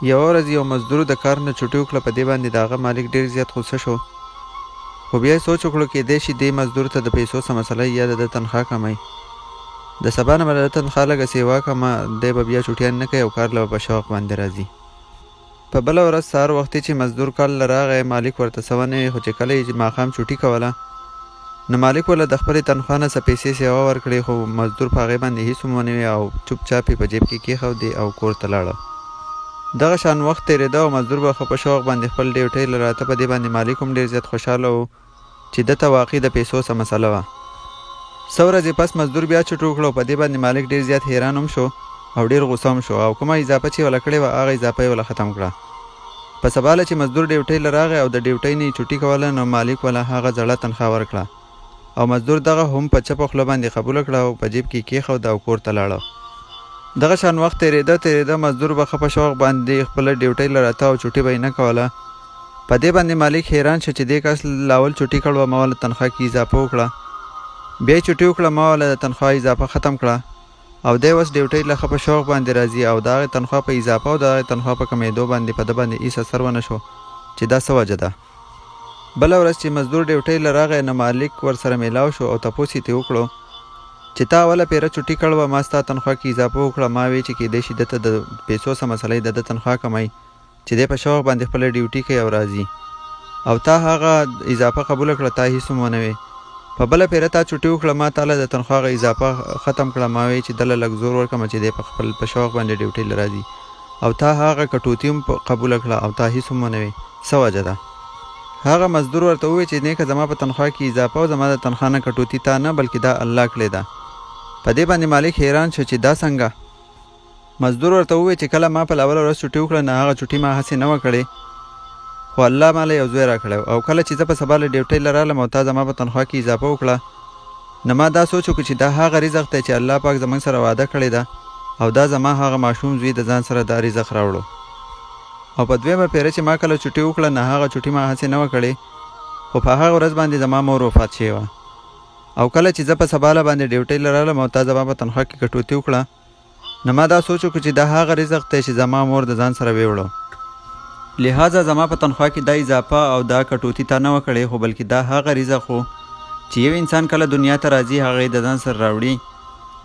یوه ورځ یو مزدور د کار نه چوټي وکړه. په دې باندې د هغه مالک ډېر زیات غوسه شو، خو بیا یې سوچ وکړو کیدای شي دې مزدور ته د پیسو څه مسله یا د ده تنخوا کموي. د سبا نه به د ده تنخوا لږه سیوا کمه، دی به بیا چوټیان نه کوي او کار له به په شوق باندې راځي. په بله ورځ سهار وختي چې مزدور کار له راغی، مالک ورته څه ونه ویل، خو چې کله یې ماښام چوټي کوله نو مالک ورله د خپلې تنخوا نه څه پیسې سیوا ورکړې، خو مزدور په هغې باندې هېڅ هم ونه ویل او چوپچاپ یې په جیب کې کېښودې او کور ته لاړه. دغه شان وخت تېرېده او مزدور به ښه په شوق باندې خپل ډیوټۍ له راته. په دې باندې مالک هم ډېر زیات خوشحاله و چې ده ته واقعي د پیسو څه مسله وه. څه ورځې پس مزدور بیا چوټ وکړه او په دې باندې مالک ډېر زیات حیران هم شو او ډېر غوسه هم شو او کومه اضافه چې وله کړې وه هغه اضافه یې وله ختم کړه. په سبا له چې مزدور ډیوټۍ له راغی او د ډیوټۍ نه یې چوټي کوله نو مالک وله هغه زړه تنخوا ورکړه او مزدور دغه هم په چپه خوله باندې قبوله کړه او په جیب کې کېښوده او کور ته لاړه. دغه شان وخت تېرېده مزدور به ښه په شوق باندې خپله ډیوټۍ له راته او چوټي به یې نه کوله. په دې باندې مالک حیران شو چې دې کس لاول چوټي کړ وه، ما وله تنخوا کې اضافه وکړه، بیا یې چوټي وکړه، ما وله د تنخوا اضافه ختم کړه او دی اوس ډیوټۍ له ښه په شوق باندې راځي او د هغې تنخوا په اضافه او د هغې تنخوا په کمېدو باندې په ده باندې هېڅ اثر ونه شو چې دا څه وجه ده. بله ورځ چې مزدور ډیوټۍ له راغی نو مالک ورسره میلاو شو او تپوس یې ترې وکړو چې تا اوله پیره چوټي کړ وه، ما ستا تنخوا کې اضافه وکړه، ما وی چې کیدای شي ده ته د پیسو څه مسله یې د ده تنخوا کموي چې دی په شوق باندې خپله ډیوټي کوي او راځي او تا هغه اضافه قبوله کړه، تا هېڅ هم ونه وی. په بله پیره تا چوټي وکړه، ما تاله د تنخوا هغه اضافه ختم کړه، ما وی چې دله لږ زور ورکړم چې دی په خپل په شوق باندې ډیوټۍ له راځي او تا هغه کټوتي هم قبوله کړه او تا هېڅ هم ونه وی، څه وجه ده؟ هغه مزدور ورته وویل چې نیکه زما په تنخوا کې اضافه او زما د تنخوا نه کټوتي تا نه بلکې دا الله کړې ده. په دې باندې مالک حیران شو چې دا څنګه؟ مزدور ورته وویل چې کله ما په اوله ورځ چوټي وکړه نو هغه چوټي ما هسې نه وه کړې، خو الله ما له یو زوی راکړی او کله چې زه په سبا له ډیوټۍ له رالم او تا زما په تنخوا کې اضافه وکړه نو ما دا سوچ وکړو چې دا هغه رزق دی چې الله پاک زموږ سره وعده کړې ده او دا زما هغه ماشوم زوی د ځان سره دا رزق راوړو. او په دویمه پیره چې ما کله چوټي وکړه نو هغه چوټي ما هسې نه وه کړې، خو په هغه ورځ باندې زما مور وفات شوې وه او کله چې زه په سباله باندې ډیوټۍ له رالم او تا زما په تنخوا کې کټوتي وکړه نو ما دا سوچ وکړو چې دا هغه رزق دی چې زما مور د ځان سره ویوړو، لہذا زما په تنخوا کې دا اضافه او دا کټوتي تا نه وه کړې، خو بلکې دا هغه رزق و چې یو انسان کله دنیا ته راځي هغه یې د ځان سره راوړي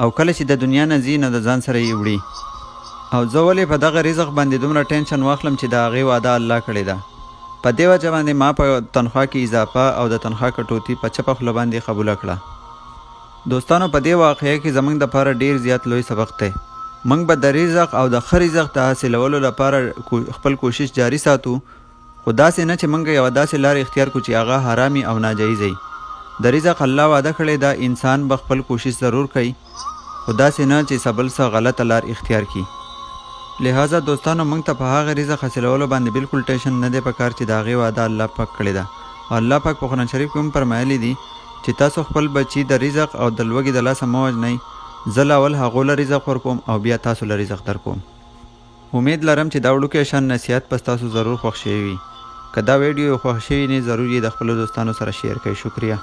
او کله چې د دنیا نه ځي نو د ځان سره یې وړي. او زه ولې په دغه رزق باندې دومره ټینشن واخلم چې د هغې وعده الله کړې ده؟ په دې وجه باندې ما په تنخوا کې اضافه او د تنخوا کټوتي په چپه خوله باندې قبوله کړه. دوستانو په دې واقعه کې زموږ دپاره ډېر زیات لوی سبق دی. موږ به د رزق او د ښه رزق د حاصلولو لپاره خپل کوشش جاري ساتو، خو داسې نه چې موږ یوه داسې لار اختیار کړو چې هغه حرامي او ناجایزه وي. د رزق الله وعده کړې ده، انسان به خپل کوشش ضرور کوي، خو داسې نه چې بل څه غلطه لار اختیار کړي. لہذا دوستانو موږ ته په هغه رزق حاصلولو باندې بالکل ټینشن نه دی پکار چې د هغې وعده الله پاک کړې ده. او الله پاک په قرآن شریف کې هم فرمایلی دي چې تاسو خپل بچي د رزق او د لوږې د لاسه مه وژنئ، زه لاول هغو له رزق ورکوم او بیا تاسو له رزق درکوم. امید لرم چې دا وړوکی شان نصیحت پس تاسو ضرور خوښ شوی وي. که دا ویډیو خوښ شوي نه ضرور یې د خپلو دوستانو سره شیر کړئ. شکریه.